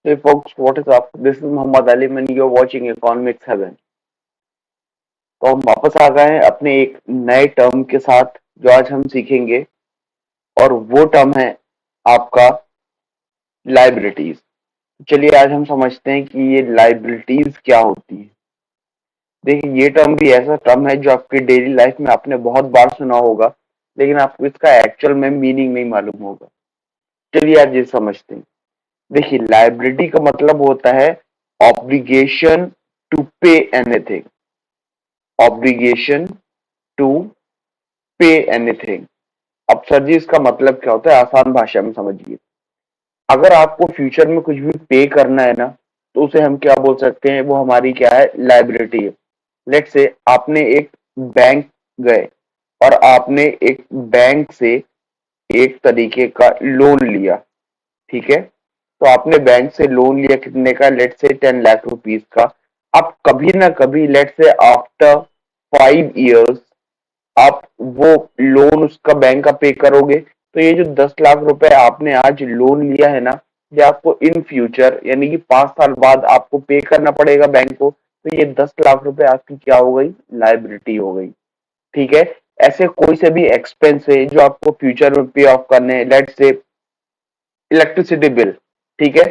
Hey folks, what is up? This is Muhammad Ali and you're watching Economics Heaven. तो हम वापस आ गए हैं अपने एक नए टर्म के साथ जो आज हम सीखेंगे और वो टर्म है आपका लाइबिलिटीज। चलिए आज हम समझते हैं कि ये लाइबिलिटीज क्या होती है। देखिए ये टर्म भी ऐसा टर्म है जो आपकी डेली लाइफ में आपने बहुत बार सुना होगा, लेकिन आपको इसका एक्चुअल में मीनिंग नहीं मालूम होगा। चलिए आज ये समझते हैं। देखिए लाइबिलिटी का मतलब होता है obligation to pay anything. Obligation to pay anything. अब सर जी इसका मतलब क्या होता है, आसान भाषा में समझिए। अगर आपको फ्यूचर में कुछ भी पे करना है ना, तो उसे हम क्या बोल सकते हैं, वो हमारी क्या है, लाइबिलिटी है। लेट से आपने एक बैंक गए और आपने एक बैंक से एक तरीके का लोन लिया। ठीक है, तो आपने बैंक से लोन लिया कितने का, लेट से 10 लाख रुपीज का। अब कभी ना कभी लेट से आफ्टर 5 इयर्स आप वो लोन उसका बैंक का पे करोगे। तो ये जो 10 लाख रुपए आपने आज लोन लिया है ना, ये आपको इन फ्यूचर यानी कि 5 साल बाद आपको पे करना पड़ेगा बैंक को। तो ये 10 लाख रुपए आपकी क्या हो गई, लाइबिलिटी हो गई। ठीक है, ऐसे कोई से भी एक्सपेंस है जो आपको फ्यूचर में पे ऑफ करने हैं, लेट से इलेक्ट्रिसिटी बिल। ठीक है,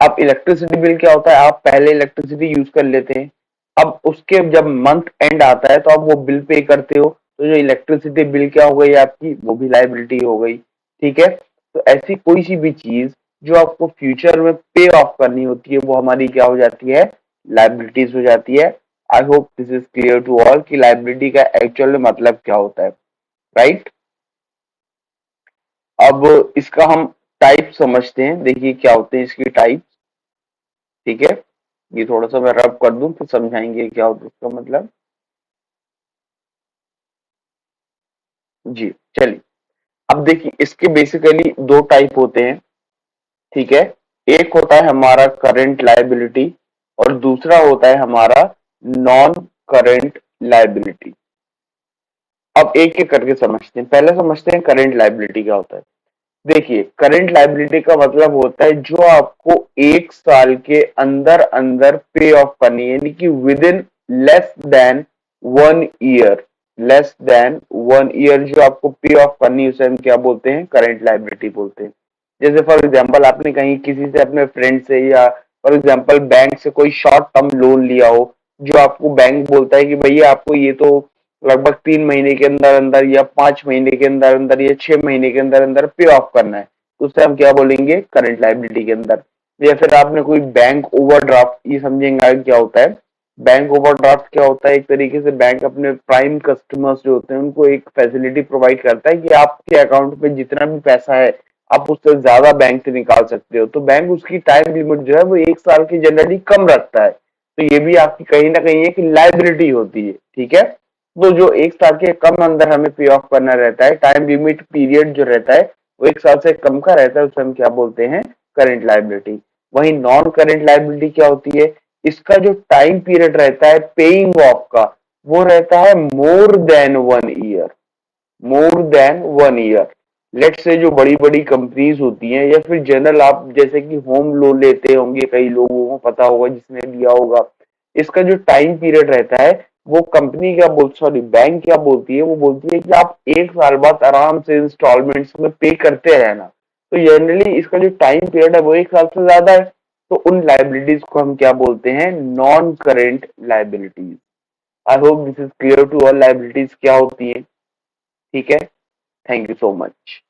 अब इलेक्ट्रिसिटी बिल क्या होता है, आप पहले इलेक्ट्रिसिटी यूज कर लेते हैं। अब उसके जब मंथ एंड आता है तो आप वो बिल पे करते हो, तो जो इलेक्ट्रिसिटी बिल क्या हो गई आपकी, वो भी लाइबिलिटी हो गई। ठीक है, तो ऐसी कोई सी भी चीज जो आपको फ्यूचर में पे ऑफ करनी होती है, वो हमारी क्या हो जाती है, लाइबिलिटीज हो जाती है। I hope this is clear to all कि लाइबिलिटी का एक्चुअल में मतलब क्या होता है, राइट। अब इसका हम टाइप समझते हैं। देखिए क्या होते हैं इसकी टाइप। ठीक है, ये थोड़ा सा मैं रब कर दूं फिर समझाएंगे क्या होता है इसका मतलब। जी, चलिए। अब देखिए इसके बेसिकली दो टाइप होते हैं। ठीक है, एक होता है हमारा करंट लायबिलिटी और दूसरा होता है हमारा नॉन करंट लायबिलिटी। अब एक एक करके समझते हैं। पहले समझते हैं करंट लायबिलिटी क्या होता है। देखिए करंट लायबिलिटी का मतलब होता है जो आपको 1 साल के अंदर अंदर पे ऑफ करनी है, यानी कि with in less than 1 year. Less than 1 year जो आपको पे ऑफ करनी है उसे हम क्या बोलते हैं, करंट लायबिलिटी बोलते हैं। जैसे फॉर एग्जांपल आपने कहीं किसी से, अपने फ्रेंड से या फॉर एग्जांपल बैंक से कोई शॉर्ट टर्म लोन लिया हो, जो आपको बैंक बोलता है कि भैया आपको ये तो लगभग 3 महीने के अंदर अंदर या 5 महीने के अंदर अंदर या 6 महीने के अंदर अंदर पे ऑफ करना है, तो उससे हम क्या बोलेंगे, करंट लायबिलिटी के अंदर। या फिर आपने कोई बैंक ओवरड्राफ्ट, ये समझेंगे क्या होता है। बैंक ओवरड्राफ्ट क्या होता है, एक तरीके से बैंक अपने प्राइम कस्टमर्स जो होते हैं उनको एक फैसिलिटी प्रोवाइड करता है कि आपके अकाउंट में जितना भी पैसा है आप उससे ज्यादा बैंक से निकाल सकते हो। तो बैंक उसकी टाइम लिमिट जो है वो 1 साल की जनरली कम रखता है। तो ये भी आपकी कहीं ना कहीं एक लाइबिलिटी होती है। ठीक है, तो जो 1 साल के कम अंदर हमें पे ऑफ करना रहता है, टाइम लिमिट पीरियड जो रहता है वो 1 साल से कम का रहता है, उसे हम क्या बोलते हैं, करंट लायबिलिटी। वही नॉन करंट लायबिलिटी क्या होती है, इसका जो टाइम पीरियड रहता है पेइंग ऑफ का, वो रहता है more than 1 year. More than 1 year. Late से जो बड़ी बड़ी कंपनीज होती हैं या फिर जनरल, आप जैसे कि होम लोन लेते होंगे, कई लोगों को पता होगा जिसने लिया होगा, इसका जो टाइम पीरियड रहता है वो कंपनी क्या बोल, सॉरी बैंक क्या बोलती है, वो बोलती है कि आप 1 साल बाद आराम से इंस्टॉलमेंट्स में पे करते रहना। तो जनरली इसका जो टाइम पीरियड है वो 1 साल से ज्यादा है। तो उन लाइबिलिटीज को हम क्या बोलते हैं, non current liabilities. I hope this is clear to all, liabilities क्या होती है। ठीक है, थैंक यू सो मच।